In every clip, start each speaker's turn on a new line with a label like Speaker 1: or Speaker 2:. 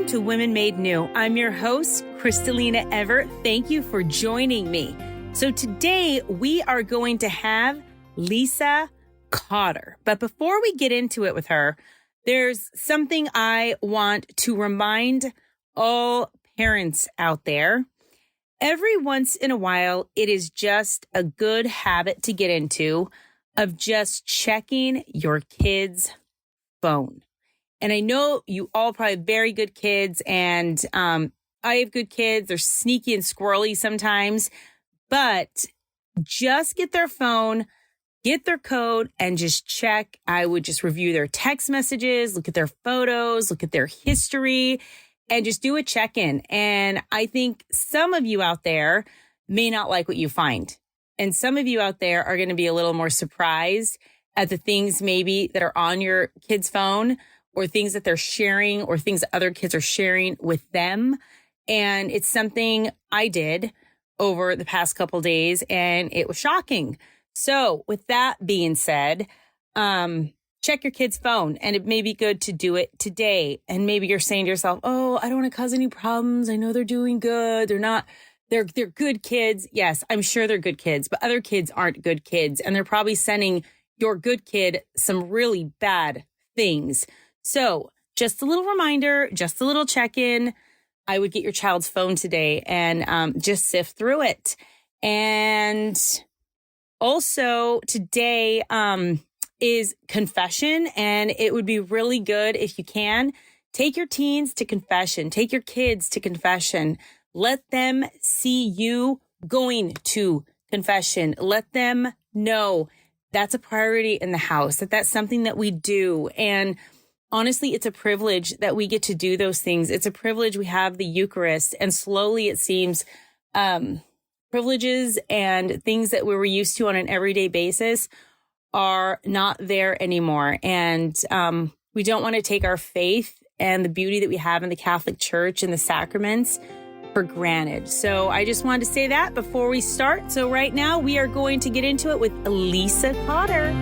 Speaker 1: to Women Made New. I'm your host, Crystalina Everett. Thank you for joining me. So today we are going to have Lisa Cotter. But before we get into it with her, there's something I want to remind all parents out there. Every once in a while, it is just a good habit to get into of just checking your kid's phone. And I know you all probably have very good kids, and I have good kids. They're sneaky and squirrely sometimes, but just get their phone, get their code, and just check. I would just review their text messages, look at their photos, look at their history, and just do a check-in. And I think some of you out there may not like what you find. And some of you out there are going to be a little more surprised at the things maybe that are on your kid's phone, or things that they're sharing, or things that other kids are sharing with them. And it's something I did over the past couple days, and it was shocking. So with that being said, check your kid's phone, and it may be good to do it today. And maybe you're saying to yourself, oh, I don't want to cause any problems. I know they're doing good. They're good kids. Yes, I'm sure they're good kids, but other kids aren't good kids. And they're probably sending your good kid some really bad things. So just a little reminder, just a little check-in. I would get your child's phone today and just sift through it. And also today is confession, and it would be really good if you can take your teens to confession, take your kids to confession. Let them see you going to confession. Let them know that's a priority in the house, that's something that we do. And honestly, it's a privilege that we get to do those things. It's a privilege we have the Eucharist, and slowly it seems privileges and things that we were used to on an everyday basis are not there anymore. And we don't want to take our faith and the beauty that we have in the Catholic Church and the sacraments for granted. So I just wanted to say that before we start. So right now we are going to get into it with Lisa Cotter.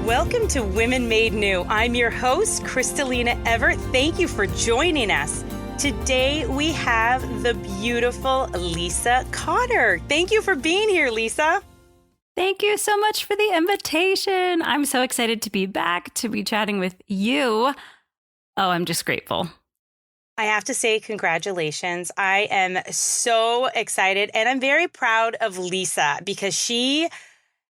Speaker 1: Welcome to Women Made New. I'm your host, Crystalina Everett. Thank you for joining us. Today, we have the beautiful Lisa Cotter. Thank you for being here, Lisa.
Speaker 2: Thank you so much for the invitation. I'm so excited to be back, to be chatting with you. Oh, I'm just grateful.
Speaker 1: I have to say congratulations. I am so excited, and I'm very proud of Lisa because she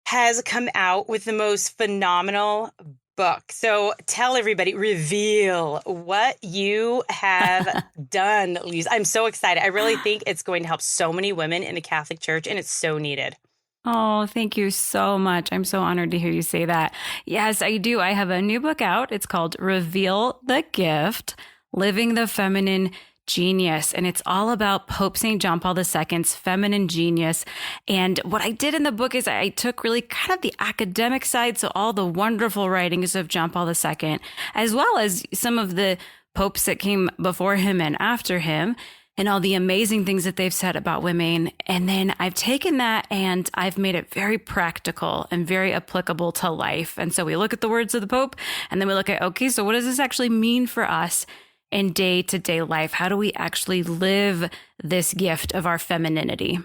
Speaker 1: has come out with the most phenomenal book. So tell everybody, reveal what you have done, Lisa. I'm so excited. I really think it's going to help so many women in the Catholic Church, and it's so needed.
Speaker 2: Oh, thank you so much. I'm so honored to hear you say that. Yes, I do. I have a new book out. It's called Reveal the Gift, Living the Feminine Genius. And it's all about Pope St. John Paul II's feminine genius. And what I did in the book is I took really kind of the academic side, so all the wonderful writings of John Paul II, as well as some of the popes that came before him and after him, and all the amazing things that they've said about women. And then I've taken that and I've made it very practical and very applicable to life. And so we look at the words of the Pope, and then we look at, okay, so what does this actually mean for us in day-to-day life? How do we actually live this gift of our femininity?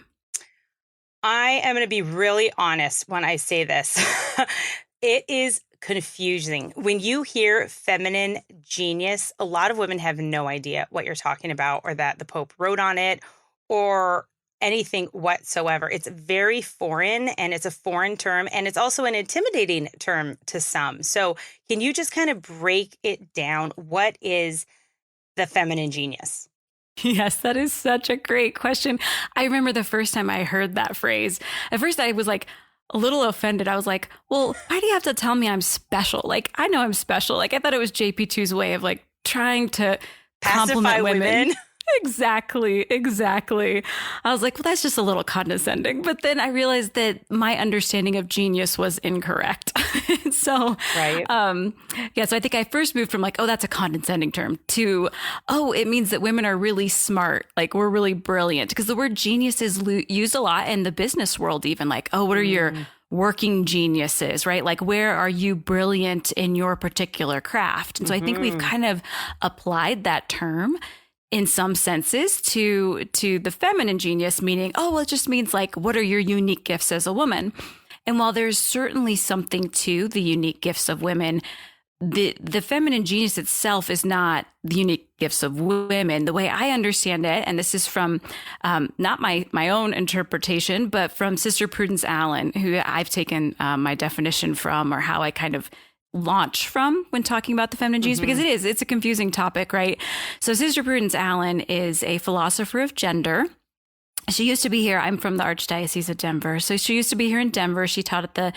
Speaker 1: I am going to be really honest when I say this. It is confusing. When you hear feminine genius, a lot of women have no idea what you're talking about, or that the Pope wrote on it, or anything whatsoever. It's very foreign, and it's a foreign term, and it's also an intimidating term to some. So can you just kind of break it down? What is the feminine genius?
Speaker 2: Yes, that is such a great question. I remember the first time I heard that phrase. At first, I was like a little offended. I was like, well, why do you have to tell me I'm special? Like, I know I'm special. Like, I thought it was JP2's way of like trying to compliment women. Exactly, exactly. I was like, well, that's just a little condescending. But then I realized that my understanding of genius was incorrect. So,
Speaker 1: Right.
Speaker 2: yeah, so I think I first moved from like, oh, that's a condescending term to, oh, it means that women are really smart. Like we're really brilliant, because the word genius is used a lot in the business world, even like, oh, what are your working geniuses, right? Like, where are you brilliant in your particular craft? And so I think we've kind of applied that term in some senses to the feminine genius, meaning, oh, well, it just means like, what are your unique gifts as a woman? And while there's certainly something to the unique gifts of women, the feminine genius itself is not the unique gifts of women. The way I understand it, and this is from not my own interpretation, but from Sister Prudence Allen, who I've taken my definition from, or how I kind of launch from when talking about the feminine genius, because it's a confusing topic, right? So Sister Prudence Allen is a philosopher of gender. She used to be here. I'm from the Archdiocese of Denver. So she used to be here in Denver. She taught at the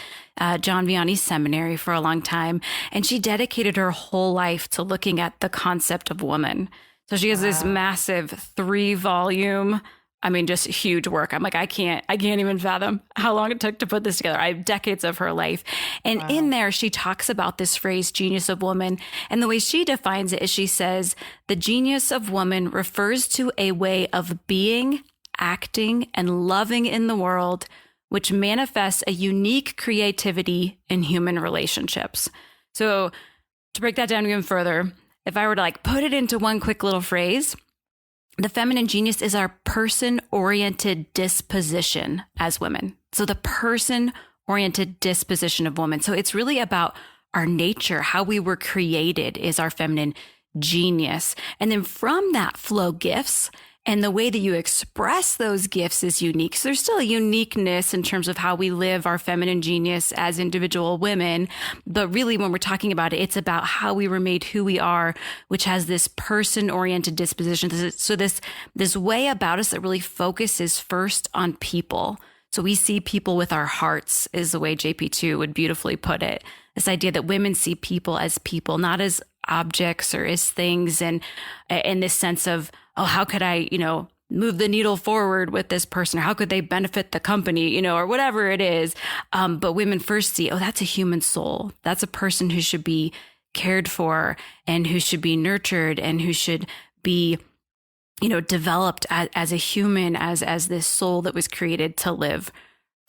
Speaker 2: John Vianney Seminary for a long time. And she dedicated her whole life to looking at the concept of woman. So she has this massive 3-volume, I mean, just huge work. I'm like, I can't even fathom how long it took to put this together. I have decades of her life. And in there, she talks about this phrase, genius of woman. And the way she defines it is she says, the genius of woman refers to a way of being, acting, and loving in the world, which manifests a unique creativity in human relationships. So to break that down even further, if I were to like put it into one quick little phrase, the feminine genius is our person-oriented disposition as women. So the person-oriented disposition of women. So it's really about our nature, how we were created is our feminine genius. And then from that flow gifts, and the way that you express those gifts is unique. So there's still a uniqueness in terms of how we live our feminine genius as individual women. But really, when we're talking about it, it's about how we were made who we are, which has this person-oriented disposition. So this way about us that really focuses first on people. So we see people with our hearts is the way JP2 would beautifully put it. This idea that women see people, not as objects or as things. And in this sense of, oh, how could I, move the needle forward with this person? Or how could they benefit the company, or whatever it is. But women first see, oh, that's a human soul. That's a person who should be cared for and who should be nurtured and who should be, developed as a human, as this soul that was created to live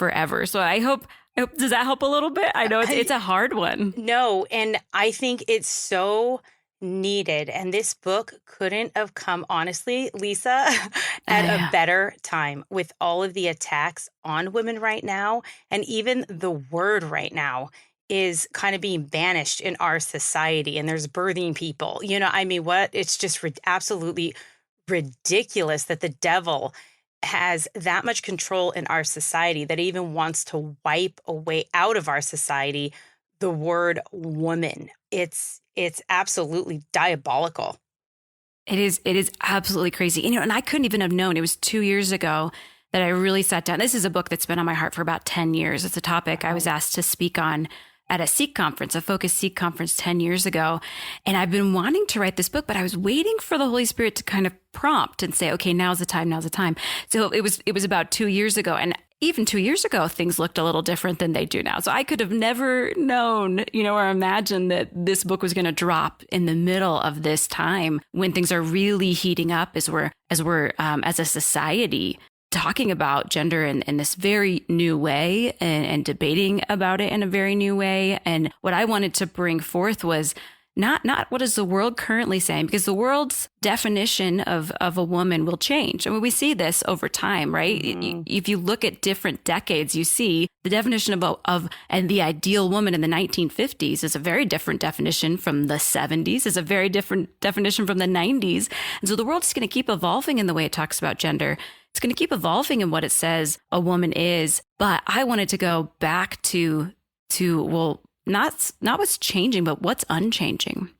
Speaker 2: forever. So I hope, does that help a little bit? I know it's a hard one.
Speaker 1: No, and I think it's so needed. And this book couldn't have come, honestly, Lisa, at a better time with all of the attacks on women right now. And even the word right now is kind of being banished in our society. And there's birthing people, what? It's just absolutely ridiculous that the devil has that much control in our society that even wants to wipe away out of our society the word woman. It's absolutely diabolical.
Speaker 2: It is absolutely crazy. And I couldn't even have known. It was 2 years ago that I really sat down. This is a book that's been on my heart for about 10 years. It's a topic I was asked to speak on at a Sikh conference, a focused Sikh conference 10 years ago. And I've been wanting to write this book, but I was waiting for the Holy Spirit to kind of prompt and say, okay, now's the time. So it was about 2 years ago. And even 2 years ago, things looked a little different than they do now. So I could have never known, or imagined that this book was going to drop in the middle of this time when things are really heating up as we're as a society talking about gender in this very new way and debating about it in a very new way. And what I wanted to bring forth was not what is the world currently saying, because the world's definition of a woman will change. I mean, we see this over time, right? Mm-hmm. If you look at different decades, you see the definition of and the ideal woman in the 1950s is a very different definition from the 70s, is a very different definition from the 90s. And so the world's going to keep evolving in the way it talks about gender. It's going to keep evolving in what it says a woman is. But I wanted to go back to well, not what's changing, but what's unchanging.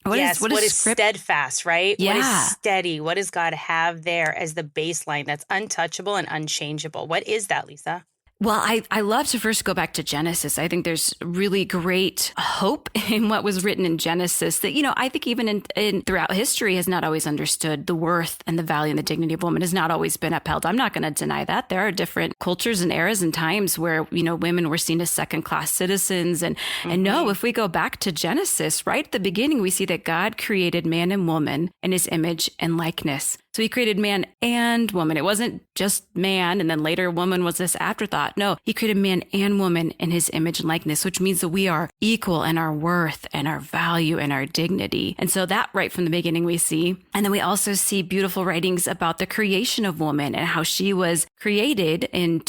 Speaker 2: What is
Speaker 1: steadfast, right?
Speaker 2: Yeah.
Speaker 1: What is steady? What does God have there as the baseline that's untouchable and unchangeable? What is that, Lisa?
Speaker 2: Well, I love to first go back to Genesis. I think there's really great hope in what was written in Genesis that, I think even in throughout history has not always understood the worth and the value and the dignity of woman has not always been upheld. I'm not going to deny that. There are different cultures and eras and times where, women were seen as second-class citizens. And no, if we go back to Genesis, right at the beginning, we see that God created man and woman in his image and likeness. So he created man and woman. It wasn't just man, and then later woman was this afterthought. No, he created man and woman in his image and likeness, which means that we are equal in our worth and our value and our dignity. And so that right from the beginning we see. And then we also see beautiful writings about the creation of woman and how she was created in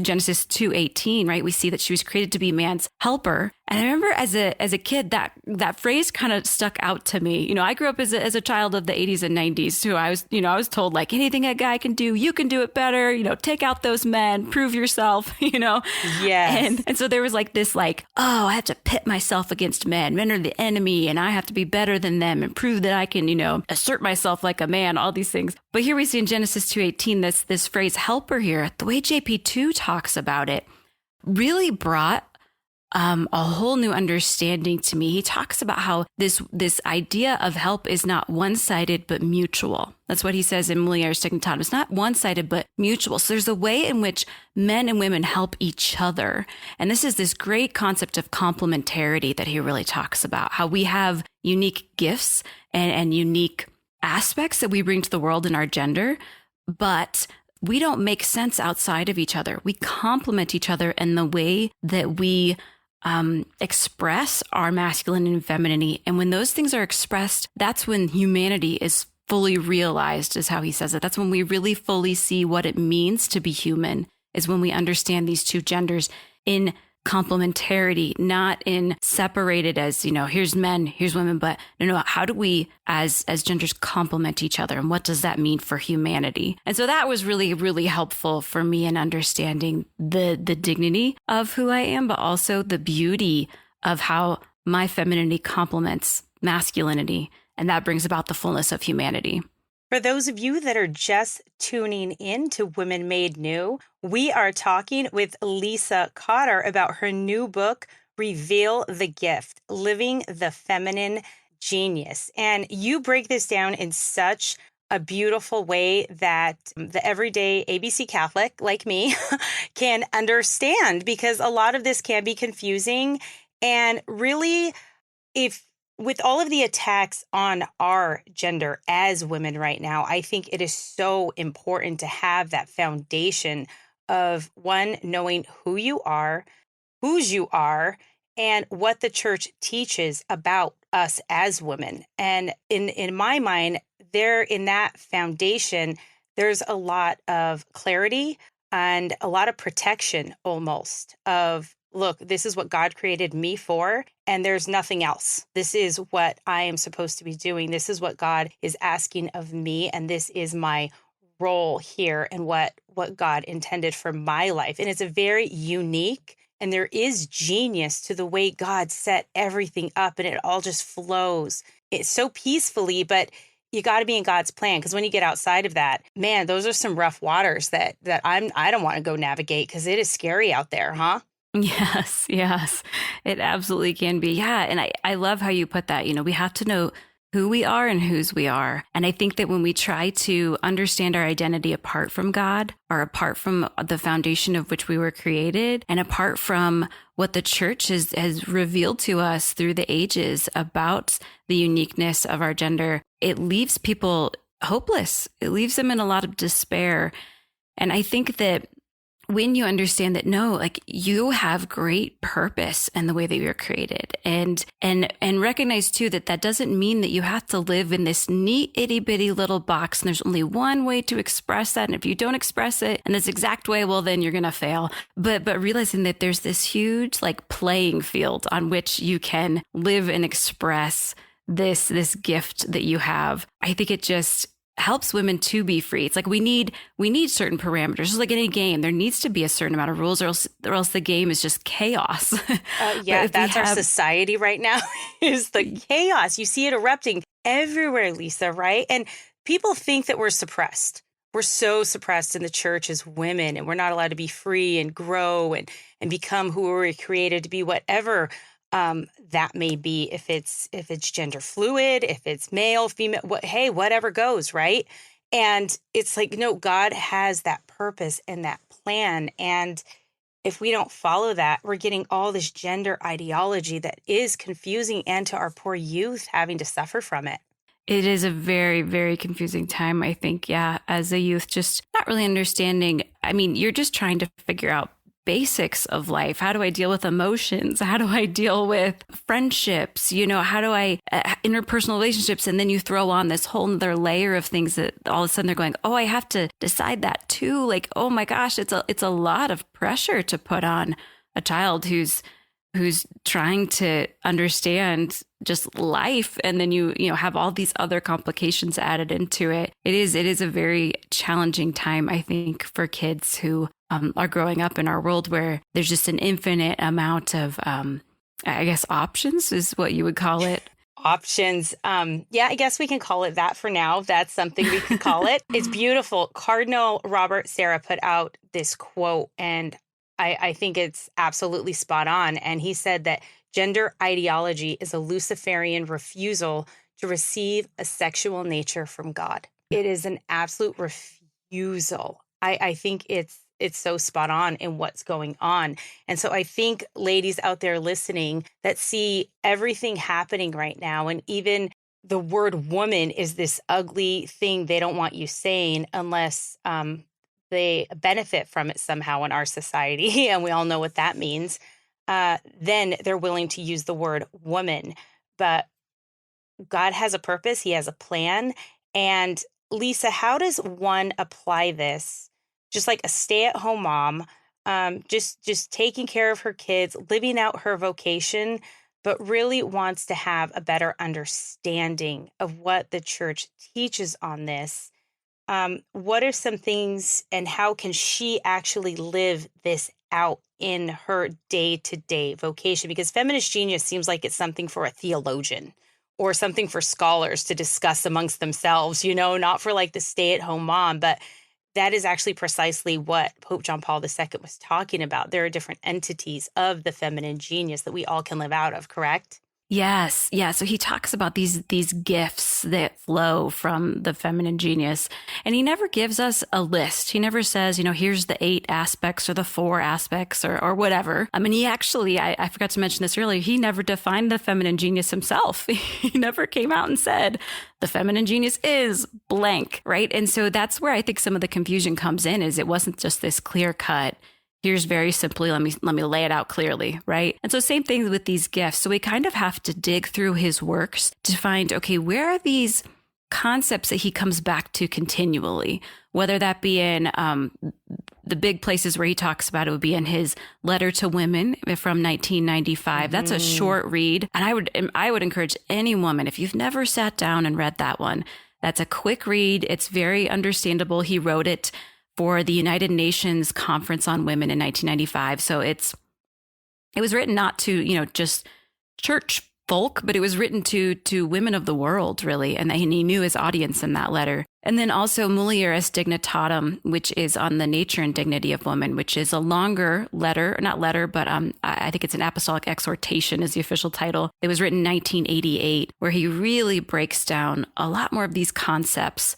Speaker 2: Genesis 2:18, right? We see that she was created to be man's helper. And I remember as a kid, that phrase kind of stuck out to me. I grew up as a child of the 80s and 90s too. I was told like anything a guy can do, you can do it better. Take out those men, prove yourself,
Speaker 1: Yes.
Speaker 2: And so there was like this like, oh, I have to pit myself against men. Men are the enemy and I have to be better than them and prove that I can, assert myself like a man, all these things. But here we see in Genesis 2:18, this phrase helper here, the way JP2 talks about it really brought a whole new understanding to me. He talks about how this idea of help is not one-sided, but mutual. That's what he says in Mulier's Dignitas. It's not one-sided, but mutual. So there's a way in which men and women help each other. And this is this great concept of complementarity that he really talks about, how we have unique gifts and unique aspects that we bring to the world in our gender, but we don't make sense outside of each other. We complement each other in the way that we express our masculine and femininity. And when those things are expressed, that's when humanity is fully realized, is how he says it. That's when we really fully see what it means to be human, is when we understand these two genders in complementarity, not in separated as, here's men, here's women, but no, how do we as genders complement each other? And what does that mean for humanity? And so that was really, really helpful for me in understanding the dignity of who I am, but also the beauty of how my femininity complements masculinity. And that brings about the fullness of humanity.
Speaker 1: For those of you that are just tuning in to Women Made New, we are talking with Lisa Cotter about her new book, Reveal the Gift, Living the Feminine Genius. And you break this down in such a beautiful way that the everyday ABC Catholic like me can understand, because a lot of this can be confusing. And really, with all of the attacks on our gender as women right now, I think it is so important to have that foundation of one, knowing who you are, whose you are, and what the church teaches about us as women. And in my mind, there in that foundation, there's a lot of clarity and a lot of protection almost of, look, this is what God created me for, and there's nothing else. This is what I am supposed to be doing. This is what God is asking of me, and this is my role here and what God intended for my life. And it's a very unique, and there is genius to the way God set everything up, and it all just flows. It's so peacefully, but you got to be in God's plan, because when you get outside of that, man, those are some rough waters that I don't want to go navigate, because it is scary out there, huh?
Speaker 2: Yes, it absolutely can be. Yeah. And I love how you put that. We have to know who we are and whose we are. And I think that when we try to understand our identity apart from God, or apart from the foundation of which we were created, and apart from what the church has revealed to us through the ages about the uniqueness of our gender, it leaves people hopeless. It leaves them in a lot of despair. And I think that when you understand that, no, like you have great purpose in the way that you're created, and recognize too that doesn't mean that you have to live in this neat itty bitty little box. And there's only one way to express that. And if you don't express it in this exact way, well, then you're going to fail. But realizing that there's this huge like playing field on which you can live and express this gift that you have. I think it just helps women to be free. It's like we need certain parameters. Just like any game, there needs to be a certain amount of rules, or else the game is just chaos.
Speaker 1: Yeah, that's our society right now is the chaos. You see it erupting everywhere, Lisa, right? And people think that we're suppressed. we're so suppressed in the church as women, and we're not allowed to be free and grow and become who we were created to be, whatever that may be. If it's gender fluid, if it's male, female, whatever goes, right? And it's like, no, God has that purpose and that plan. And if we don't follow that, we're getting all this gender ideology that is confusing, and to our poor youth having to suffer from it.
Speaker 2: It is a very, very confusing time, I think. Yeah, as a youth, just not really understanding. I mean, you're just trying to figure out basics of life. How do I deal with emotions? How do I deal with friendships? How do I interpersonal relationships? And then you throw on this whole other layer of things that all of a sudden they're going, oh, I have to decide that too. Like, oh my gosh, it's a lot of pressure to put on a child who's trying to understand just life, and then you have all these other complications added into it. It is a very challenging time, I think, for kids who are growing up in our world where there's just an infinite amount of I guess options is what you would call it.
Speaker 1: Options. Yeah, I guess we can call it that for now. That's something we can call it. It's beautiful. Cardinal Robert Sarah put out this quote, and I think it's absolutely spot on. And he said that gender ideology is a Luciferian refusal to receive a sexual nature from God. It is an absolute refusal. I think it's so spot on in what's going on. And so I think ladies out there listening that see everything happening right now, and even the word woman is this ugly thing they don't want you saying unless they benefit from it somehow in our society, and we all know what that means, then they're willing to use the word woman. But God has a purpose. He has a plan. And Lisa, how does one apply this? Just like a stay-at-home mom, just taking care of her kids, living out her vocation, but really wants to have a better understanding of what the church teaches on this. What are some things, and how can she actually live this out in her day-to-day vocation? Because feminist genius seems like it's something for a theologian or something for scholars to discuss amongst themselves, not for like the stay-at-home mom, but that is actually precisely what Pope John Paul II was talking about. There are different entities of the feminine genius that we all can live out of, correct?
Speaker 2: Yes. Yeah. So he talks about these gifts that flow from the feminine genius, and he never gives us a list. He never says, here's the 8 aspects or the 4 aspects or whatever. I mean, he actually, I forgot to mention this earlier, he never defined the feminine genius himself. He never came out and said, the feminine genius is blank, right? And so that's where I think some of the confusion comes in, is it wasn't just this clear cut, here's very simply, let me lay it out clearly, right? And so same thing with these gifts. So we kind of have to dig through his works to find, okay, where are these concepts that he comes back to continually, whether that be in the big places where he talks about it would be in his letter to women from 1995. Mm-hmm. That's a short read. And I would encourage any woman, if you've never sat down and read that one, that's a quick read. It's very understandable. He wrote it for the United Nations Conference on Women in 1995. So it was written not to, just church folk, but it was written to women of the world, really. And he knew his audience in that letter. And then also Mulieris Dignitatem, which is on the nature and dignity of woman, which is a longer letter, not letter, but I think it's an apostolic exhortation is the official title. It was written in 1988, where he really breaks down a lot more of these concepts.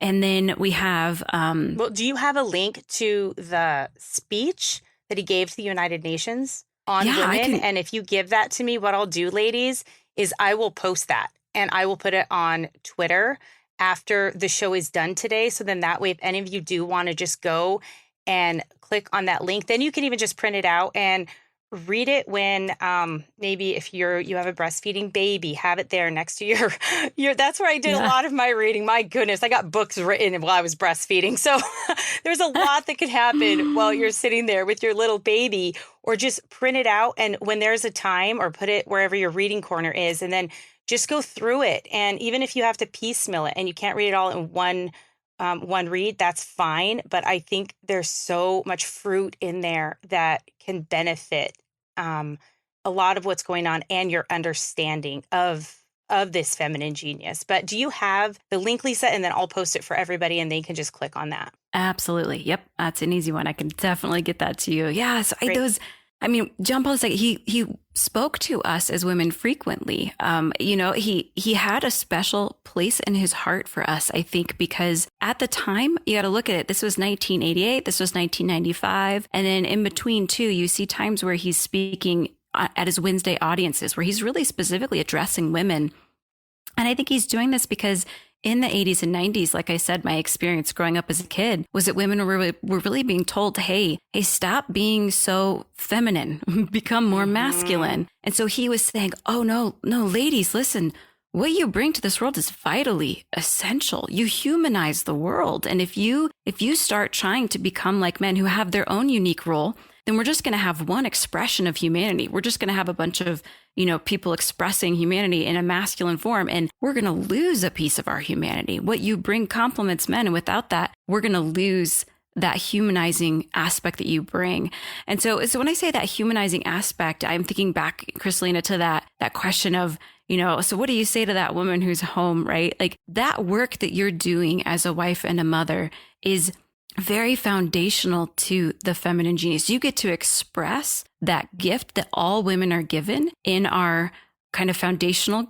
Speaker 2: And then we have...
Speaker 1: well, do you have a link to the speech that he gave to the United Nations on women? And if you give that to me, what I'll do, ladies, is I will post that and I will put it on Twitter after the show is done today. So then that way, if any of you do want to just go and click on that link, then you can even just print it out and read it when maybe if you have a breastfeeding baby, have it there next to your that's where I did a lot of my reading. My goodness, I got books written while I was breastfeeding. So there's a lot that could happen while you're sitting there with your little baby, or just print it out. And when there's a time, or put it wherever your reading corner is, and then just go through it. And even if you have to piecemeal it and you can't read it all in one read, that's fine. But I think there's so much fruit in there that can benefit a lot of what's going on and your understanding of of this feminine genius. But do you have the link, Lisa? And then I'll post it for everybody and they can just click on that.
Speaker 2: Absolutely. Yep. That's an easy one. I can definitely get that to you. Yeah. So John Paul II, he spoke to us as women frequently. He had a special place in his heart for us, I think, because at the time, you got to look at it. This was 1988. This was 1995. And then in between too, you see times where he's speaking at his Wednesday audiences where he's really specifically addressing women. And I think he's doing this because in the 80s and 90s, like I said, my experience growing up as a kid was that women were really being told, hey, stop being so feminine, become more masculine. And so he was saying, oh, no, ladies, listen, what you bring to this world is vitally essential. You humanize the world. And if you start trying to become like men who have their own unique role, then we're just going to have one expression of humanity. We're just going to have a bunch of, people expressing humanity in a masculine form, and we're going to lose a piece of our humanity. What you bring complements men, and without that, we're going to lose that humanizing aspect that you bring. And so when I say that humanizing aspect, I'm thinking back, Crystalina, to that question of, so what do you say to that woman who's home, right? Like that work that you're doing as a wife and a mother is very foundational to the feminine genius. You get to express that gift that all women are given in our kind of foundational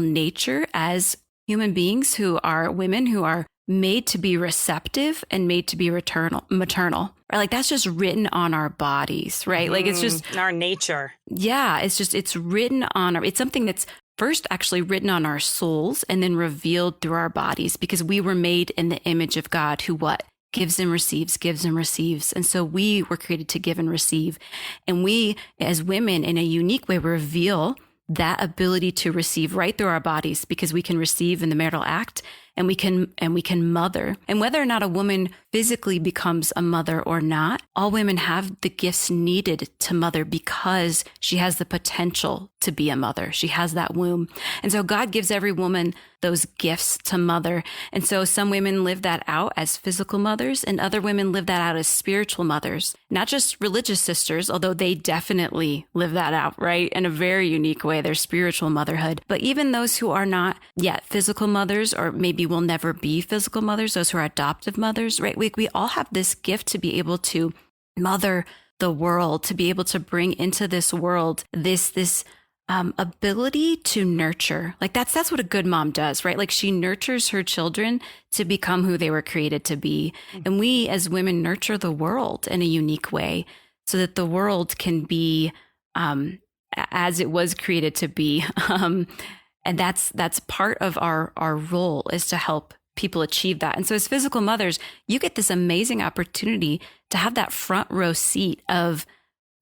Speaker 2: nature as human beings who are women who are made to be receptive and made to be maternal. Right? Like that's just written on our bodies, right? Like it's just
Speaker 1: our nature.
Speaker 2: Yeah, it's written on it's something that's first actually written on our souls and then revealed through our bodies, because we were made in the image of God who what? Gives and receives. And so we were created to give and receive. And we, as women, in a unique way, reveal that ability to receive right through our bodies, because we can receive in the marital act and we can mother. And whether or not a woman physically becomes a mother or not, all women have the gifts needed to mother because she has the potential to be a mother. She has that womb. And so God gives every woman those gifts to mother. And so some women live that out as physical mothers, and other women live that out as spiritual mothers, not just religious sisters, although they definitely live that out, right? In a very unique way, their spiritual motherhood. But even those who are not yet physical mothers, or maybe will never be physical mothers, those who are adoptive mothers, right? We all have this gift to be able to mother the world, to be able to bring into this world this ability to nurture. Like that's what a good mom does, right? Like she nurtures her children to become who they were created to be. And we as women nurture the world in a unique way so that the world can be as it was created to be. And that's part of our role, is to help people achieve that. And so as physical mothers, you get this amazing opportunity to have that front row seat of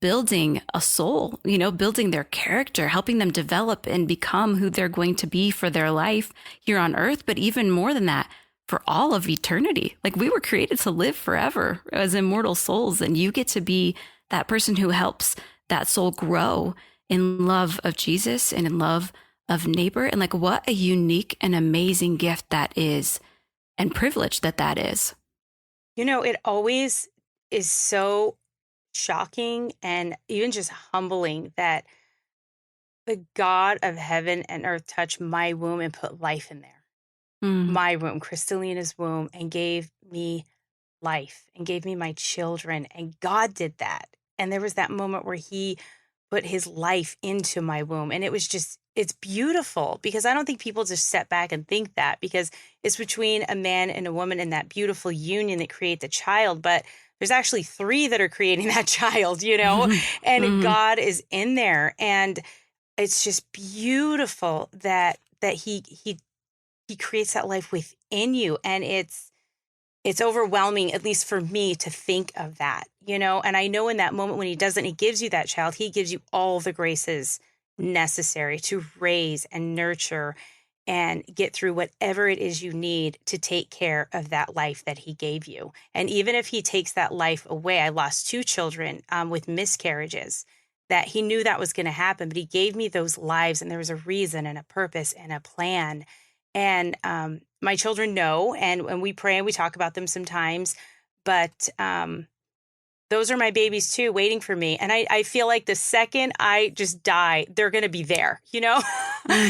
Speaker 2: building a soul, building their character, helping them develop and become who they're going to be for their life here on earth. But even more than that, for all of eternity. Like we were created to live forever as immortal souls. And you get to be that person who helps that soul grow in love of Jesus and in love of neighbor. And like what a unique and amazing gift that is, and privilege that is.
Speaker 1: It always is so shocking and even just humbling that the God of heaven and earth touched my womb and put life in there. My womb, Crystalina's womb, and gave me life and gave me my children. And God did that. And there was that moment where he put his life into my womb. And it's beautiful, because I don't think people just step back and think that, because it's between a man and a woman and that beautiful union that creates a child. But there's actually three that are creating that child, and God is in there. And it's just beautiful that he creates that life within you. And it's overwhelming, at least for me, to think of that, and I know in that moment when he doesn't, he gives you that child, he gives you all the graces necessary to raise and nurture and get through whatever it is you need to take care of that life that he gave you. And even if he takes that life away, I lost 2 children with miscarriages, that he knew that was going to happen, but he gave me those lives, and there was a reason and a purpose and a plan. And my children know, and we pray and we talk about them sometimes, but those are my babies too, waiting for me. And I feel like the second I just die, they're going to be there,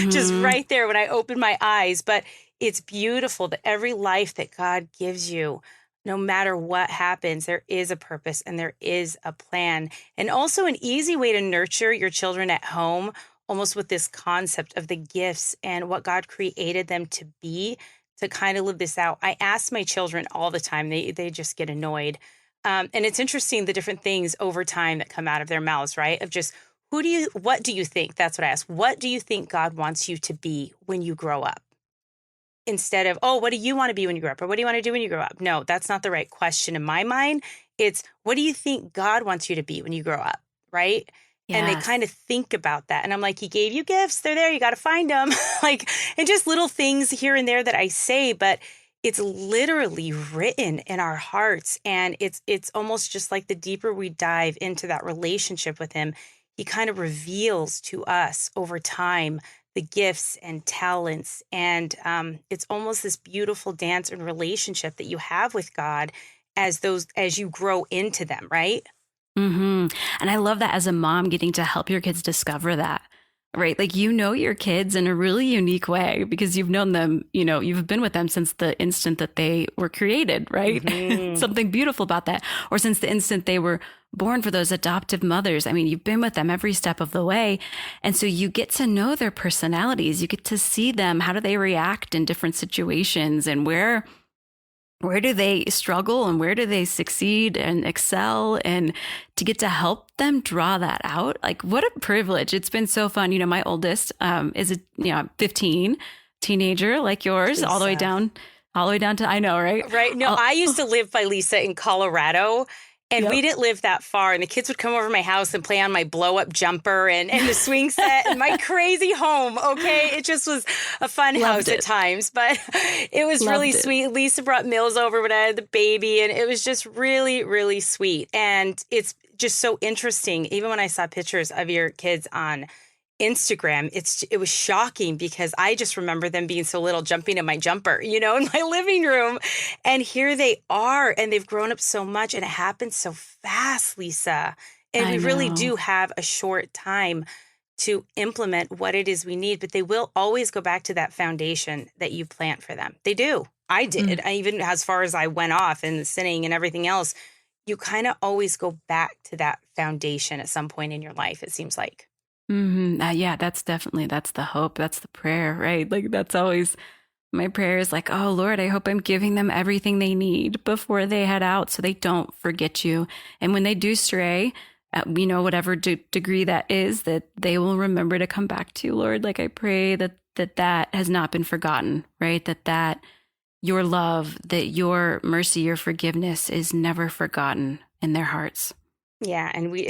Speaker 1: just right there when I open my eyes. But it's beautiful that every life that God gives you, no matter what happens, there is a purpose and there is a plan. And also an easy way to nurture your children at home, almost with this concept of the gifts and what God created them to be, to kind of live this out. I ask my children all the time, they just get annoyed. And it's interesting, the different things over time that come out of their mouths, right? Of just, what do you think? That's what I ask. What do you think God wants you to be when you grow up? Instead of, oh, what do you want to be when you grow up? Or what do you want to do when you grow up? No, that's not the right question in my mind. It's, what do you think God wants you to be when you grow up? Right? Yes. And they kind of think about that. And I'm like, he gave you gifts. They're there. You got to find them. And just little things here and there that I say, but it's literally written in our hearts. And it's almost just like the deeper we dive into that relationship with him, he kind of reveals to us over time the gifts and talents. And it's almost this beautiful dance and relationship that you have with God as you grow into them, right?
Speaker 2: Mm-hmm. And I love that as a mom, getting to help your kids discover that, right? Like, your kids in a really unique way because you've known them, you've been with them since the instant that they were created, right? Mm-hmm. Something beautiful about that. Or since the instant they were born for those adoptive mothers. I mean, you've been with them every step of the way. And so you get to know their personalities. You get to see them. How do they react in different situations? And where do they struggle and where do they succeed and excel? And to get to help them draw that out, like, what a privilege. It's been so fun. My oldest is a 15 teenager like yours, Lisa. all the way down to, I know, right?
Speaker 1: Right. No, I used to live by Lisa in Colorado. And we didn't live that far. And the kids would come over to my house and play on my blow-up jumper and the swing set and my crazy home, okay? It just was a fun house at times. But it was really sweet. Lisa brought meals over when I had the baby. And it was just really, really sweet. And it's just so interesting. Even when I saw pictures of your kids on Instagram, it was shocking because I just remember them being so little, jumping in my jumper, in my living room. And here they are, and they've grown up so much, and it happens so fast, Lisa. And we really do have a short time to implement what it is we need, but they will always go back to that foundation that you plant for them. They do. I did. I even, as far as I went off and sinning and everything else, you kind of always go back to that foundation at some point in your life, it seems like.
Speaker 2: Mm-hmm. Yeah, that's the hope. That's the prayer, right? Like, that's always my prayer is like, oh Lord, I hope I'm giving them everything they need before they head out so they don't forget you. And when they do stray, whatever degree that is, that they will remember to come back to you, Lord. Like, I pray that has not been forgotten, right? That your love, that your mercy, your forgiveness is never forgotten in their hearts.
Speaker 1: Yeah. And we've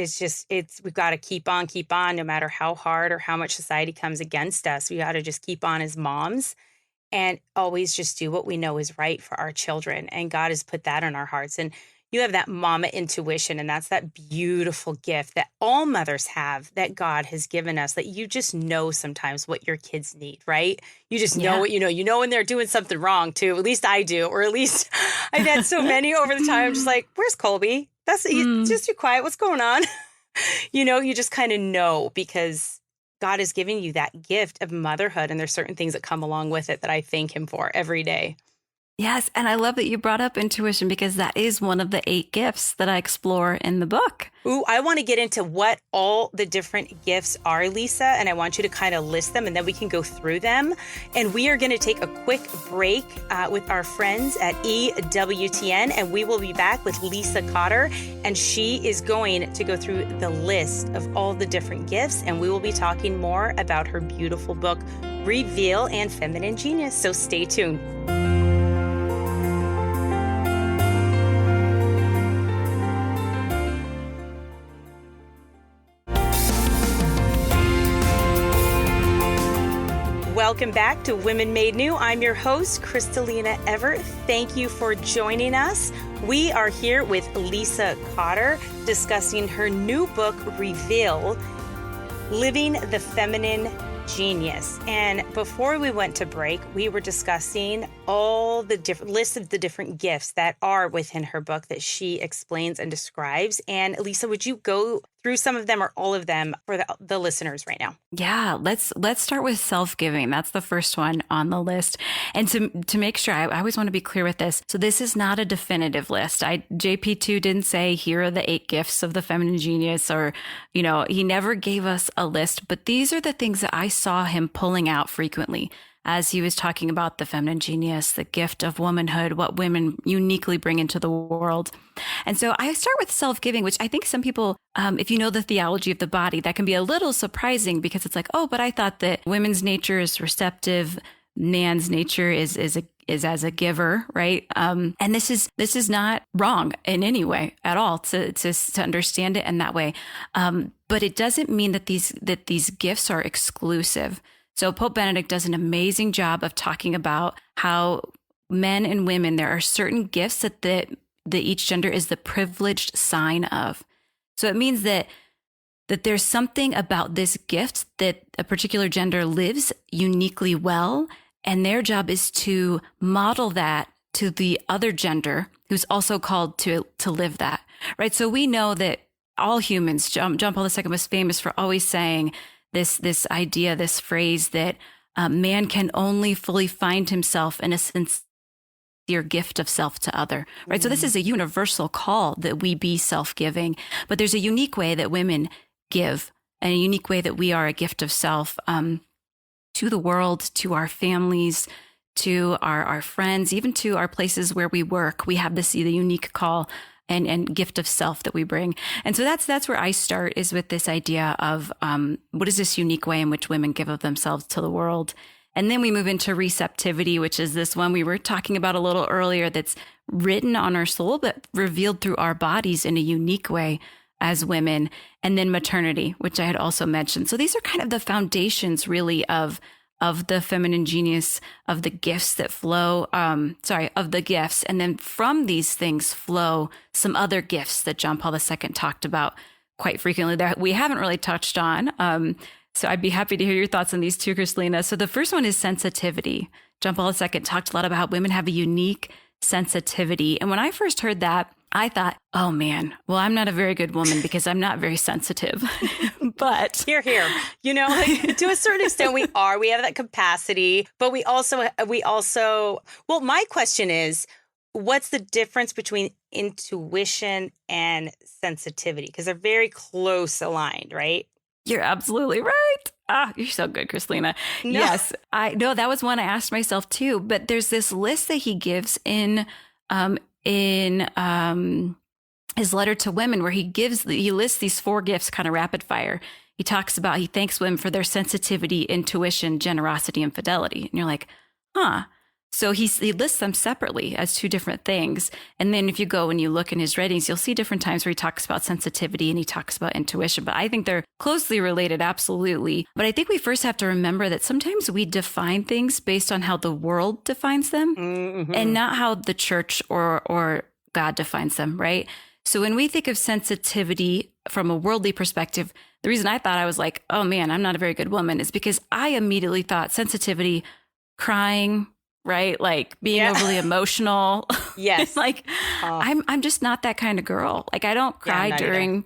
Speaker 1: got to keep on, no matter how hard or how much society comes against us. We got to just keep on as moms and always just do what we know is right for our children. And God has put that in our hearts. And you have that mama intuition. And that's that beautiful gift that all mothers have, that God has given us, that you just know sometimes what your kids need, right? You just know what you know when they're doing something wrong too. At least I do. Or at least I've had so many over the time. I'm just like, where's Colby? Just too quiet. What's going on? You just kind of know because God has given you that gift of motherhood. And there's certain things that come along with it that I thank him for every day.
Speaker 2: Yes. And I love that you brought up intuition because that is one of the 8 gifts that I explore in the book.
Speaker 1: Ooh, I want to get into what all the different gifts are, Lisa, and I want you to kind of list them and then we can go through them. And we are going to take a quick break with our friends at EWTN, and we will be back with Lisa Cotter, and she is going to go through the list of all the different gifts, and we will be talking more about her beautiful book, Reveal and Feminine Genius. So stay tuned. Welcome back to Women Made New. I'm your host, Crystalina Everett. Thank you for joining us. We are here with Lisa Cotter discussing her new book, Reveal, Living the Feminine genius. And before we went to break, we were discussing all the different lists of the different gifts that are within her book that she explains and describes. And Lisa, would you go through some of them or all of them for the listeners right now?
Speaker 2: Yeah, let's start with self-giving. That's the first one on the list. And to make sure, I always want to be clear with this. So this is not a definitive list. JP2 didn't say, here are the 8 gifts of the feminine genius, or, he never gave us a list, but these are the things that I saw him pulling out frequently as he was talking about the feminine genius, the gift of womanhood, what women uniquely bring into the world. And so I start with self-giving, which I think some people, if you know the theology of the body, that can be a little surprising, because it's like, oh, but I thought that women's nature is receptive, man's nature is as a giver, right? And this is not wrong in any way at all to understand it in that way. But it doesn't mean that these gifts are exclusive. So Pope Benedict does an amazing job of talking about how men and women, there are certain gifts that each gender is the privileged sign of. So it means that there's something about this gift that a particular gender lives uniquely well, and their job is to model that to the other gender who's also called to live that, right? So we know that all humans, John Paul II was famous for always saying this idea, this phrase that man can only fully find himself in a sincere gift of self to other, right? So this is a universal call that we be self-giving, but there's a unique way that women give, and a unique way that we are a gift of self to the world, to our families, to our friends, even to our places where we work. We have the unique call and gift of self that we bring. And so that's where I start, is with this idea of what is this unique way in which women give of themselves to the world. And then we move into receptivity, which is this one we were talking about a little earlier, that's written on our soul, but revealed through our bodies in a unique way as women. And then maternity, which I had also mentioned. So these are kind of the foundations really of the feminine genius, of the gifts that flow, of the gifts. And then from these things flow some other gifts that John Paul II talked about quite frequently that we haven't really touched on. So I'd be happy to hear your thoughts on these too, Crystalina. So the first one is sensitivity. John Paul II talked a lot about how women have a unique sensitivity. And when I first heard that, I thought, oh man, well, I'm not a very good woman because I'm not very sensitive. But
Speaker 1: here, to a certain extent, we have that capacity, but we also, well, my question is, what's the difference between intuition and sensitivity? Because they're very close aligned, right?
Speaker 2: You're absolutely right. You're so good, Crystalina. No. Yes, I know that was one I asked myself too. But there's this list that he gives in his letter to women, where he lists these 4 gifts kind of rapid fire. He thanks women for their sensitivity, intuition, generosity, and fidelity. And you're like, huh. So he lists them separately as 2 different things. And then if you go and you look in his writings, you'll see different times where he talks about sensitivity and he talks about intuition. But I think they're closely related, absolutely. But I think we first have to remember that sometimes we define things based on how the world defines them, and not how the church or God defines them, right? So when we think of sensitivity from a worldly perspective, the reason I thought I was like, oh man, I'm not a very good woman, is because I immediately thought sensitivity, crying, right? Like being overly emotional.
Speaker 1: Yes.
Speaker 2: Like I'm just not that kind of girl. Like I don't cry during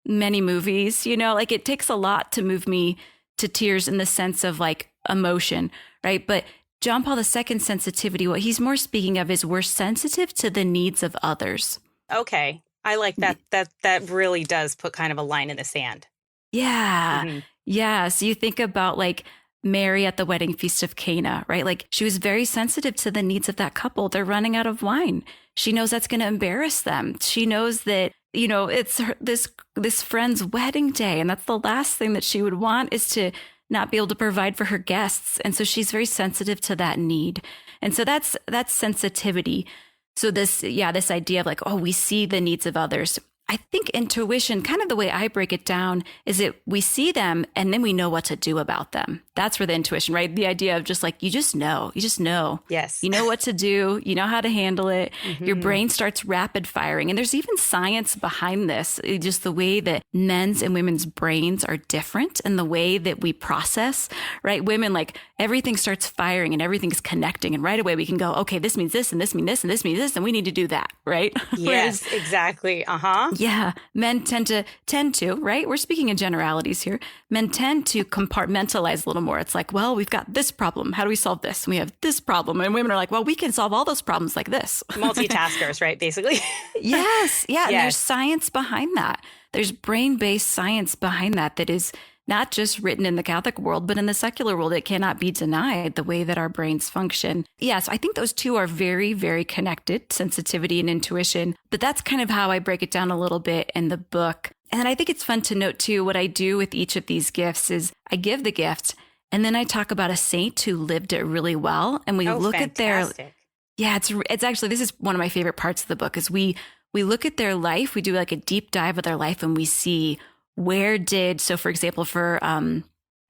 Speaker 2: many movies, like it takes a lot to move me to tears in the sense of like emotion, right? But John Paul II's sensitivity, what he's more speaking of is we're sensitive to the needs of others.
Speaker 1: Okay. I like that. That really does put kind of a line in the sand.
Speaker 2: Yeah. Mm-hmm. Yeah. So you think about like Mary at the wedding feast of Cana, right? Like she was very sensitive to the needs of that couple. They're running out of wine. She knows that's going to embarrass them. She knows that, it's this friend's wedding day. And that's the last thing that she would want, is to not be able to provide for her guests. And so she's very sensitive to that need. And so that's sensitivity. So this idea of like, oh, we see the needs of others. I think intuition, kind of the way I break it down, is that we see them and then we know what to do about them. That's where the intuition, right? The idea of just like, you just know.
Speaker 1: Yes.
Speaker 2: You know what to do. You know how to handle it.
Speaker 1: Mm-hmm.
Speaker 2: Your brain starts rapid firing. And there's even science behind this, just the way that men's and women's brains are different and the way that we process, right? Women, like everything starts firing and everything's connecting. And right away we can go, okay, this means this and this means this and this means this. And we need to do that, right?
Speaker 1: Yes, exactly. Uh-huh.
Speaker 2: Yeah. Men tend to, right? We're speaking in generalities here. Men tend to compartmentalize a little more. It's like, well, we've got this problem. How do we solve this? And we have this problem. And women are like, well, we can solve all those problems like this.
Speaker 1: Multitaskers, right? Basically.
Speaker 2: Yes. Yeah.
Speaker 1: Yes.
Speaker 2: And there's science behind that. There's brain-based science behind that is not just written in the Catholic world, but in the secular world. It cannot be denied the way that our brains function. Yes, I think those two are very, very connected, sensitivity and intuition. But that's kind of how I break it down a little bit in the book. And then I think it's fun to note too, what I do with each of these gifts is I give the gift and then I talk about a saint who lived it really well. And we look
Speaker 1: fantastic.
Speaker 2: at their, yeah, it's actually, this is one of my favorite parts of the book is we look at their life. We do like a deep dive of their life and we see so for example, for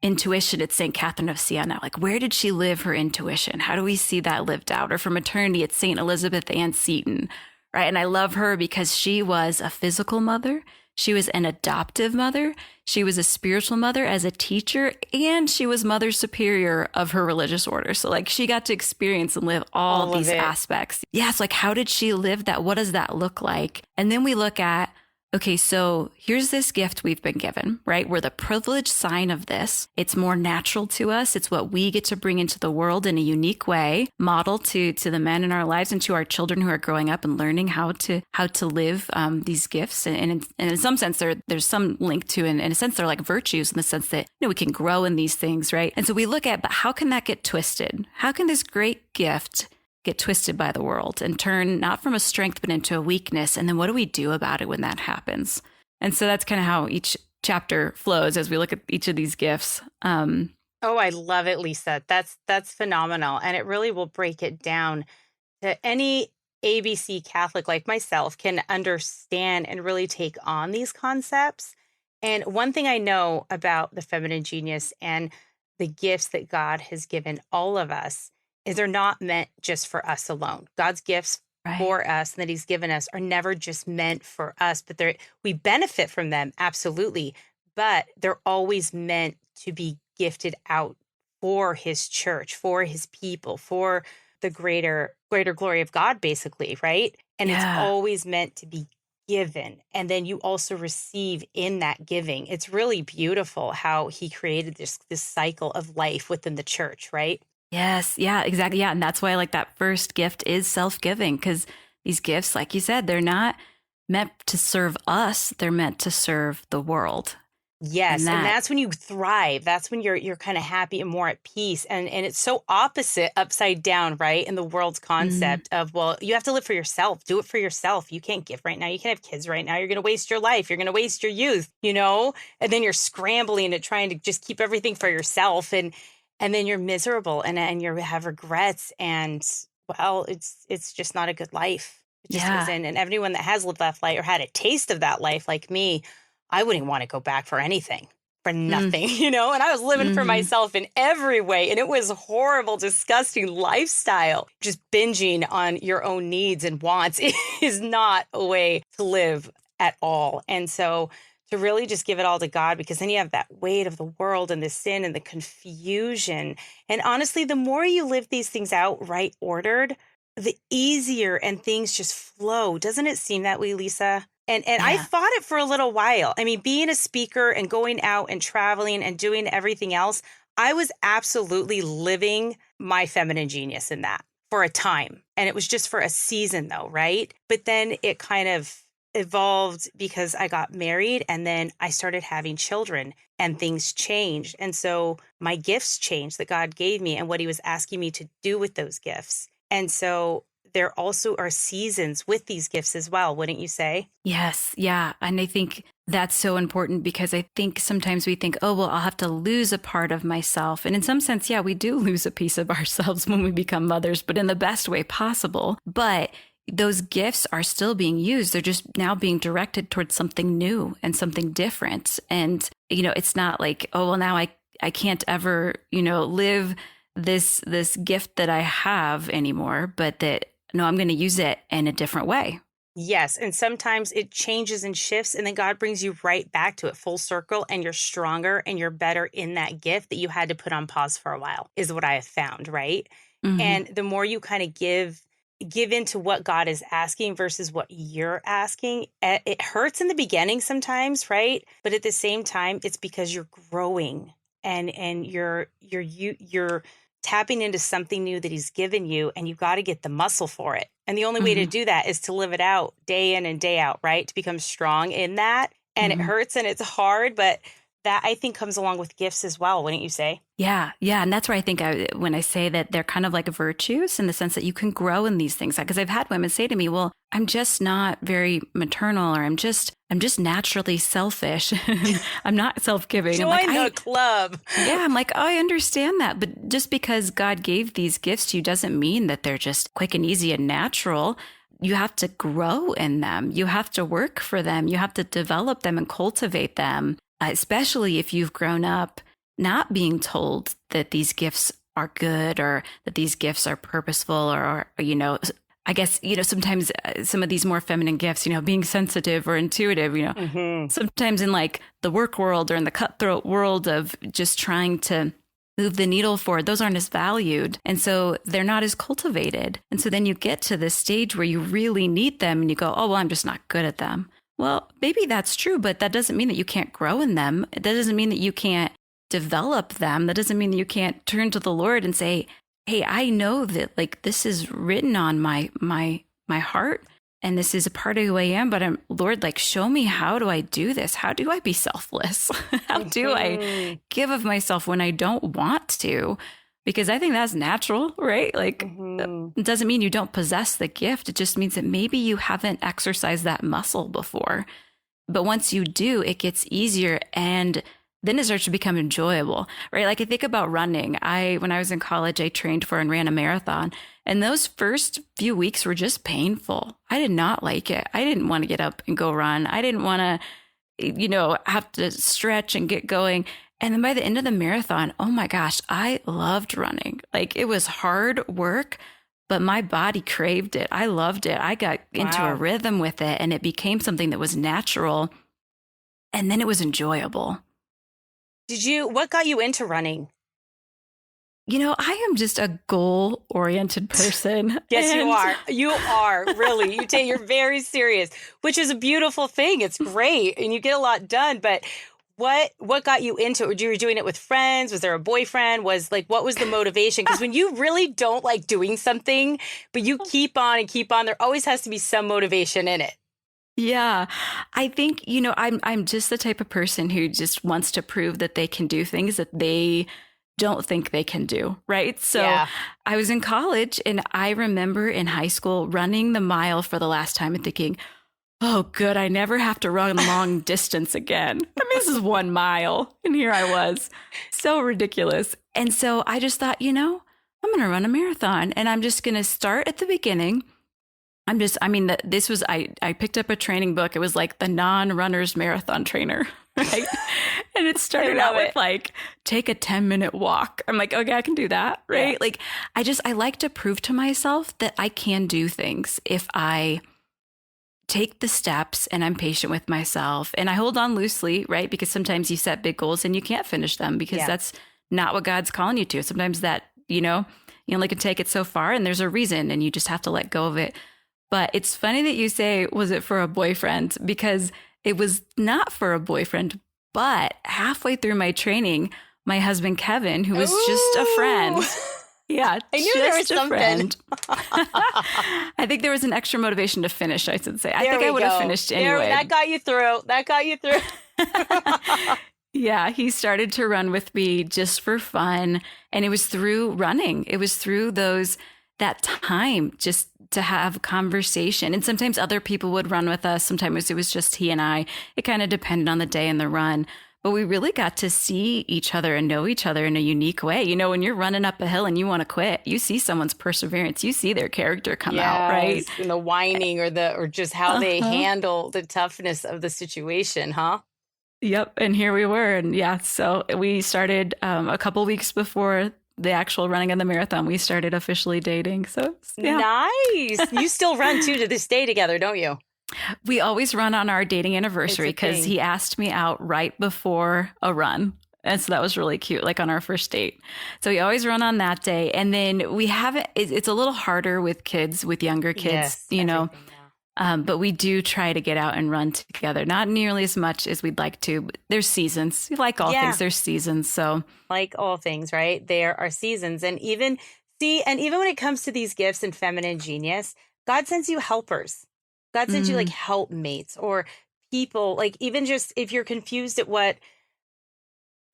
Speaker 2: intuition, it's St. Catherine of Siena. Like, where did she live her intuition? How do we see that lived out? Or for maternity, it's St. Elizabeth Ann Seton, right? And I love her because she was a physical mother. She was an adoptive mother. She was a spiritual mother as a teacher, and she was mother superior of her religious order. So like she got to experience and live all these aspects. Yes. Like, how did she live that? What does that look like? And then we look at, okay, so here's this gift we've been given, right? We're the privileged sign of this. It's more natural to us. It's what we get to bring into the world in a unique way, model to the men in our lives and to our children who are growing up and learning how to live these gifts. And in some sense, there's some link to, in a sense, they're like virtues in the sense that, we can grow in these things, right? And so we look at, but how can that get twisted? How can this great gift get twisted by the world and turn not from a strength, but into a weakness? And then what do we do about it when that happens? And so that's kind of how each chapter flows as we look at each of these gifts.
Speaker 1: Oh, I love it, Lisa. That's phenomenal. And it really will break it down to any ABC Catholic like myself can understand and really take on these concepts. And one thing I know about the feminine genius and the gifts that God has given all of us is they're not meant just for us alone. God's gifts for us and that he's given us are never just meant for us, but we benefit from them, absolutely. But they're always meant to be gifted out for his church, for his people, for the greater glory of God, basically, right? And it's always meant to be given. And then you also receive in that giving. It's really beautiful how he created this cycle of life within the church, right?
Speaker 2: Yes. Yeah, exactly. Yeah. And that's why like that first gift is self-giving, because these gifts, like you said, they're not meant to serve us. They're meant to serve the world.
Speaker 1: Yes. And that's when you thrive. That's when you're kind of happy and more at peace. And it's so opposite, upside down, right? In the world's concept of, well, you have to live for yourself. Do it for yourself. You can't give right now. You can't have kids right now. You're going to waste your life. You're going to waste your youth, And then you're scrambling and trying to just keep everything for yourself. And then you're miserable and you have regrets. And, well, it's just not a good life. It just isn't. And everyone that has lived that life or had a taste of that life like me, I wouldn't want to go back for anything, for nothing, And I was living for myself in every way. And it was a horrible, disgusting lifestyle. Just binging on your own needs and wants is not a way to live at all. And so to really just give it all to God, because then you have that weight of the world and the sin and the confusion. And honestly, the more you live these things out right ordered, the easier and things just flow. Doesn't it seem that way, Lisa? And I fought it for a little while. I mean, being a speaker and going out and traveling and doing everything else, I was absolutely living my feminine genius in that for a time. And it was just for a season though, right? But then it kind of evolved because I got married and then I started having children and things changed. And so my gifts changed that God gave me and what he was asking me to do with those gifts. And so there also are seasons with these gifts as well, wouldn't you say?
Speaker 2: Yes. Yeah. And I think that's so important because I think sometimes we think, oh, well, I'll have to lose a part of myself. And in some sense, yeah, we do lose a piece of ourselves when we become mothers, but in the best way possible. But those gifts are still being used. They're just now being directed towards something new and something different. And, it's not like, oh, well, now I can't ever, live this gift that I have anymore, but that, no, I'm going to use it in a different way.
Speaker 1: Yes. And sometimes it changes and shifts, and then God brings you right back to it full circle, and you're stronger and you're better in that gift that you had to put on pause for a while, is what I have found, right? Mm-hmm. And the more you kind of give into what God is asking versus what you're asking, it hurts in the beginning sometimes, right? But at the same time, it's because you're growing and you're tapping into something new that he's given you, and you've got to get the muscle for it. And the only way to do that is to live it out day in and day out, right? To become strong in that. And it hurts and it's hard, but that I think comes along with gifts as well, wouldn't you say?
Speaker 2: Yeah. Yeah. And that's where I think when I say that they're kind of like virtues in the sense that you can grow in these things. Because I've had women say to me, well, I'm just not very maternal, or I'm just naturally selfish. I'm not self-giving.
Speaker 1: Join the club.
Speaker 2: Yeah. I'm like, oh, I understand that. But just because God gave these gifts to you doesn't mean that they're just quick and easy and natural. You have to grow in them. You have to work for them. You have to develop them and cultivate them. Especially if you've grown up not being told that these gifts are good, or that these gifts are purposeful, or I guess, sometimes some of these more feminine gifts, being sensitive or intuitive, sometimes in like the work world or in the cutthroat world of just trying to move the needle forward, those aren't as valued. And so they're not as cultivated. And so then you get to this stage where you really need them and you go, oh, well, I'm just not good at them. Well, maybe that's true, but that doesn't mean that you can't grow in them. That doesn't mean that you can't develop them. That doesn't mean that you can't turn to the Lord and say, hey, I know that like this is written on my heart, and this is a part of who I am, but Lord, like, show me, how do I do this? How do I be selfless? How do I give of myself when I don't want to? Because I think that's natural, right? Like, it doesn't mean you don't possess the gift. It just means that maybe you haven't exercised that muscle before. But once you do, it gets easier, and then it starts to become enjoyable, right? Like, I think about running. When I was in college, I trained for and ran a marathon. And those first few weeks were just painful. I did not like it. I didn't want to get up and go run. I didn't want to, have to stretch and get going. And then by the end of the marathon, oh my gosh, I loved running. Like, it was hard work, but my body craved it. I loved it. I got into a rhythm with it, and it became something that was natural. And then it was enjoyable.
Speaker 1: What got you into running?
Speaker 2: I am just a goal-oriented person.
Speaker 1: Yes, you are. You are, really. You're very serious, which is a beautiful thing. It's great, and you get a lot done, but what got you into it? You were doing it with friends? Was there a boyfriend? What was the motivation? Because when you really don't like doing something, but you keep on and keep on, there always has to be some motivation in it.
Speaker 2: Yeah, I think, I'm just the type of person who just wants to prove that they can do things that they don't think they can do, right? So I was in college, and I remember in high school running the mile for the last time and thinking, oh, good, I never have to run long distance again. I mean, this is 1 mile, and here I was. So ridiculous. And so I just thought, I'm going to run a marathon, and I'm just going to start at the beginning. I picked up a training book. It was like the non-runner's marathon trainer, right? And it started out with like, take a 10-minute walk. I'm like, okay, I can do that, right? Yeah. Like, I like to prove to myself that I can do things if I take the steps and I'm patient with myself and I hold on loosely, right? Because sometimes you set big goals and you can't finish them because that's not what God's calling you to. Sometimes that, you only can take it so far, and there's a reason, and you just have to let go of it. But it's funny that you say, was it for a boyfriend? Because it was not for a boyfriend, but halfway through my training, my husband, Kevin, who was just a friend. Yeah,
Speaker 1: I knew there was something.
Speaker 2: I think there was an extra motivation to finish, I should say. I think I would have finished anyway.
Speaker 1: That got you through.
Speaker 2: Yeah, he started to run with me just for fun. And it was through running. It was through that time just to have conversation. And sometimes other people would run with us. Sometimes it was just he and I. It kind of depended on the day and the run. but we really got to see each other and know each other in a unique way. You know, when you're running up a hill and you want to quit, you see someone's perseverance, you see their character come out, right?
Speaker 1: And the whining or just how they handle the toughness of the situation, huh?
Speaker 2: Yep. And here we were. And yeah, so we started a couple weeks before the actual running of the marathon. We started officially dating. So yeah.
Speaker 1: Nice. You still run too to this day together, don't you?
Speaker 2: We always run on our dating anniversary because he asked me out right before a run. And so that was really cute, like on our first date. So we always run on that day. And then we haven't, it's a little harder with kids, with younger kids, you know. But we do try to get out and run together. Not nearly as much as we'd like to. But there's seasons. Like all things, there's seasons. So
Speaker 1: like all things, right? There are seasons. And even when it comes to these gifts and feminine genius, God sends you helpers. God sends you like helpmates or people, like even just if you're confused at what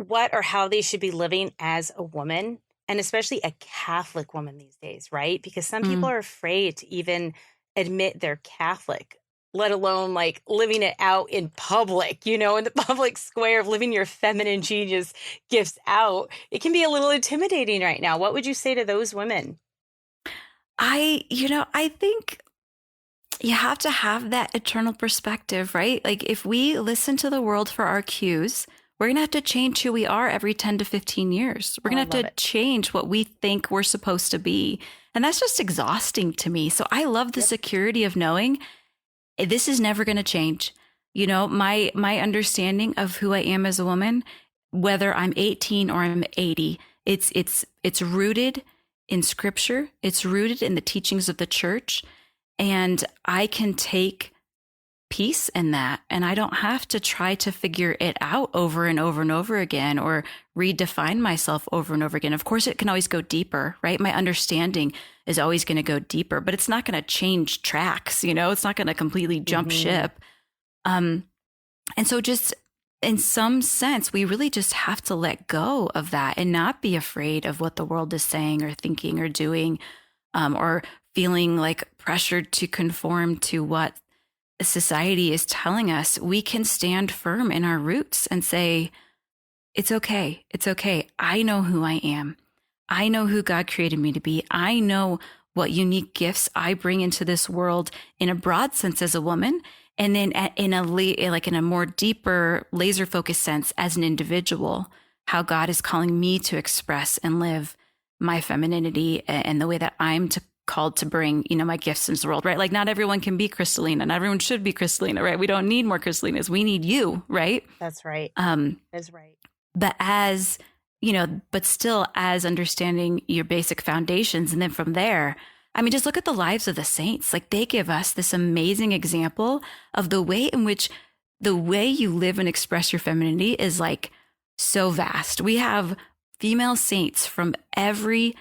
Speaker 1: or how they should be living as a woman, and especially a Catholic woman these days, right? Because some people are afraid to even admit they're Catholic, let alone like living it out in public, you know, in the public square of living your feminine genius gifts out. It can be a little intimidating right now. What would you say to those women?
Speaker 2: I think you have to have that eternal perspective, right? Like if we listen to the world for our cues, we're going to have to change who we are every 10 to 15 years. We're going to have to change what we think we're supposed to be. And that's just exhausting to me. So I love the security of knowing this is never going to change. You know, my understanding of who I am as a woman, whether I'm 18 or I'm 80, it's rooted in scripture. It's rooted in the teachings of the church. And I can take peace in that. And I don't have to try to figure it out over and over and over again or redefine myself over and over again. Of course, it can always go deeper, right? My understanding is always going to go deeper, but it's not going to change tracks, you know, it's not going to completely jump ship. And so just in some sense, we really just have to let go of that and not be afraid of what the world is saying or thinking or doing, or feeling like pressured to conform to what society is telling us. We can stand firm in our roots and say, it's okay. It's okay. I know who I am. I know who God created me to be. I know what unique gifts I bring into this world in a broad sense as a woman. And then in a more deeper laser focused sense as an individual, how God is calling me to express and live my femininity and the way that I'm called to bring, you know, my gifts into the world, right? Like not everyone can be Crystalina. Not everyone should be Crystalina, right? We don't need more Crystalinas. We need you, right?
Speaker 1: That's right. That's right.
Speaker 2: But as, you know, but still as understanding your basic foundations. And then from there, I mean, just look at the lives of the saints. Like they give us this amazing example of the way in which the way you live and express your femininity is like so vast. We have female saints from every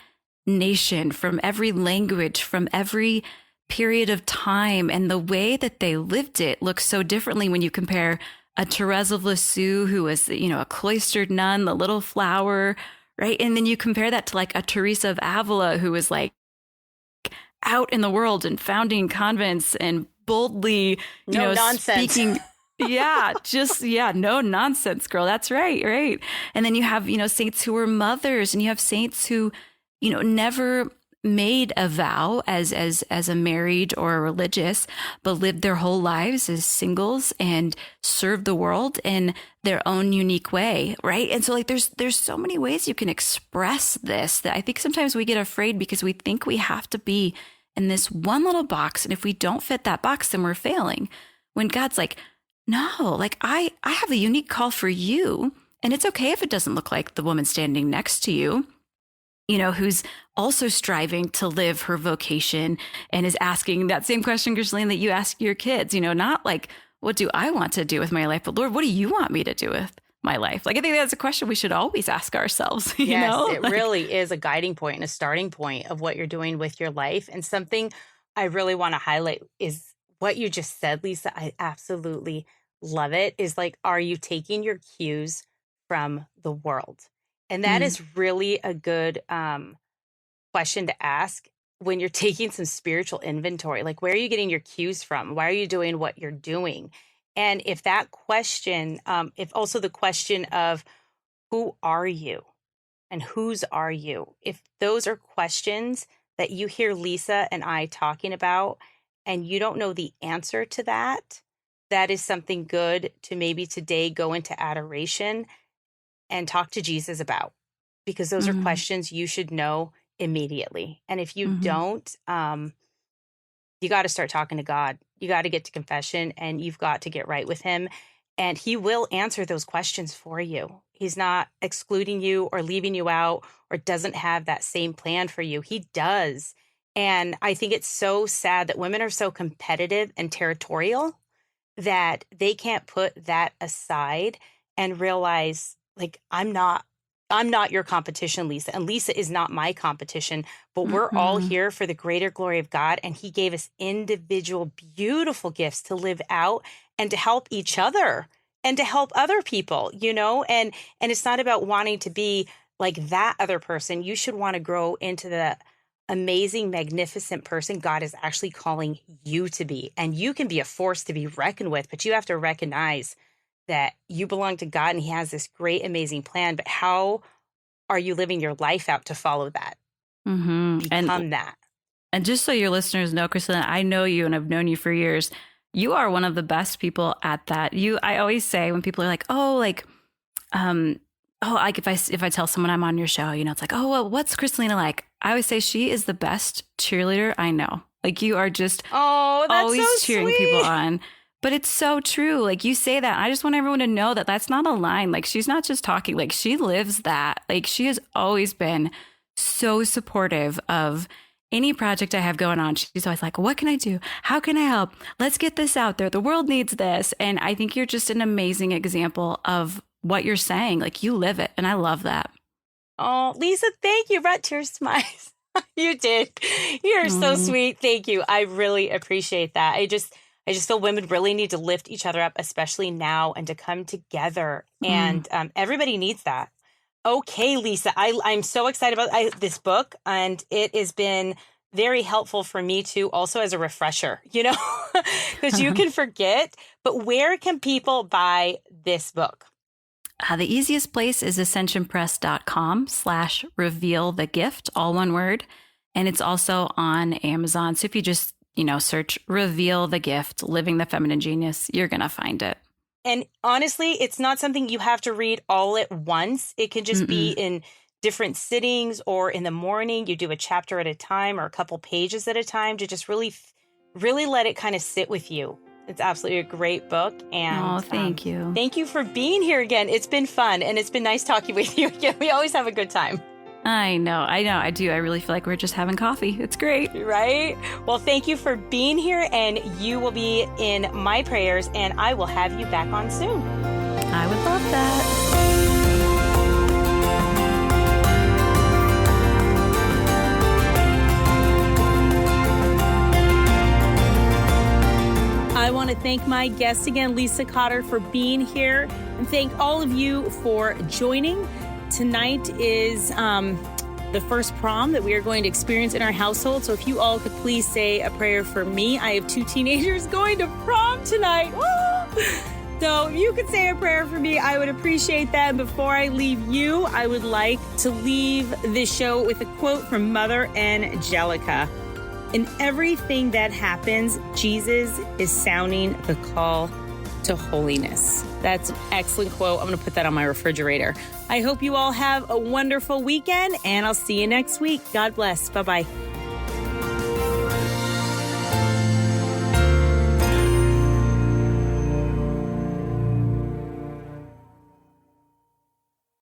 Speaker 2: nation, from every language, from every period of time. And the way that they lived it looks so differently when you compare a Therese of Lisieux, who was, you know, a cloistered nun, the little flower, right? And then you compare that to like a Teresa of Avila, who was like out in the world and founding convents and boldly, speaking. No nonsense, girl. That's right. Right. And then you have, you know, saints who were mothers, and you have saints who, you know, never made a vow as a married or a religious, but lived their whole lives as singles and served the world in their own unique way, right? And so like there's so many ways you can express this that I think sometimes we get afraid because we think we have to be in this one little box, and if we don't fit that box, then we're failing. When God's like, no, like I have a unique call for you, and it's okay if it doesn't look like the woman standing next to you, you know, who's also striving to live her vocation and is asking that same question, Crystalina, that you ask your kids, you know, not like, what do I want to do with my life? But Lord, what do you want me to do with my life? Like, I think that's a question we should always ask ourselves. You know?
Speaker 1: It really is a guiding point and a starting point of what you're doing with your life. And something I really want to highlight is what you just said, Lisa. I absolutely love it. Is like, are you taking your cues from the world? And that is really a good question to ask when you're taking some spiritual inventory. Like, where are you getting your cues from? Why are you doing what you're doing? And if that question, if also the question of who are you and whose are you, if those are questions that you hear Lisa and I talking about and you don't know the answer to that, that is something good to maybe today go into adoration and talk to Jesus about, because those are questions you should know immediately. And if you don't, you got to start talking to God. You got to get to confession and you've got to get right with him. And he will answer those questions for you. He's not excluding you or leaving you out or doesn't have that same plan for you. He does. And I think it's so sad that women are so competitive and territorial that they can't put that aside and realize, like, I'm not your competition, Lisa, and Lisa is not my competition, but we're all here for the greater glory of God. And he gave us individual, beautiful gifts to live out and to help each other and to help other people, you know, and it's not about wanting to be like that other person. You should want to grow into the amazing, magnificent person God is actually calling you to be. And you can be a force to be reckoned with, but you have to recognize that you belong to God and he has this great, amazing plan. But how are you living your life out to follow that? Become that.
Speaker 2: And just so your listeners know, Crystalina, I know you and I've known you for years. You are one of the best people at that. I always say when people are like, like if I tell someone I'm on your show, you know, it's like, oh, well, what's Crystalina like? I always say she is the best cheerleader I know. Like you are just always
Speaker 1: so
Speaker 2: cheering
Speaker 1: sweet.
Speaker 2: people on. But it's so true. Like you say that. I just want everyone to know that that's not a line. Like she's not just talking, like she lives that. Like she has always been so supportive of any project I have going on. She's always like, what can I do? How can I help? Let's get this out there. The world needs this. And I think you're just an amazing example of what you're saying. Like you live it. And I love that.
Speaker 1: Oh, Lisa, thank you. Brought tears to my eyes. You did. You're so sweet. Thank you. I really appreciate that. I just feel women really need to lift each other up, especially now, and to come together. And everybody needs that. Okay, Lisa, I'm so excited about this book, and it has been very helpful for me too, also as a refresher, you know, because you can forget. But where can people buy this book?
Speaker 2: The easiest place is ascensionpress.com/revealthegift, all one word. And it's also on Amazon. So if you just, search Reveal the Gift, Living the Feminine Genius, you're going to find it.
Speaker 1: And honestly, it's not something you have to read all at once. It can just be in different sittings, or in the morning, you do a chapter at a time or a couple pages at a time to just really, really let it kind of sit with you. It's absolutely a great book. And
Speaker 2: thank you.
Speaker 1: Thank you for being here again. It's been fun, and it's been nice talking with you again. We always have a good time.
Speaker 2: I know. I do. I really feel like we're just having coffee. It's great.
Speaker 1: Right? Well, thank you for being here, and you will be in my prayers, and I will have you back on soon.
Speaker 2: I would love that.
Speaker 1: I want to thank my guest again, Lisa Cotter, for being here, and thank all of you for joining. Tonight is the first prom that we are going to experience in our household. So if you all could please say a prayer for me. I have 2 teenagers going to prom tonight. So if you could say a prayer for me, I would appreciate that. And before I leave you, I would like to leave this show with a quote from Mother Angelica. In everything that happens, Jesus is sounding the call to holiness. That's an excellent quote. I'm going to put that on my refrigerator. I hope you all have a wonderful weekend, and I'll see you next week. God bless. Bye-bye.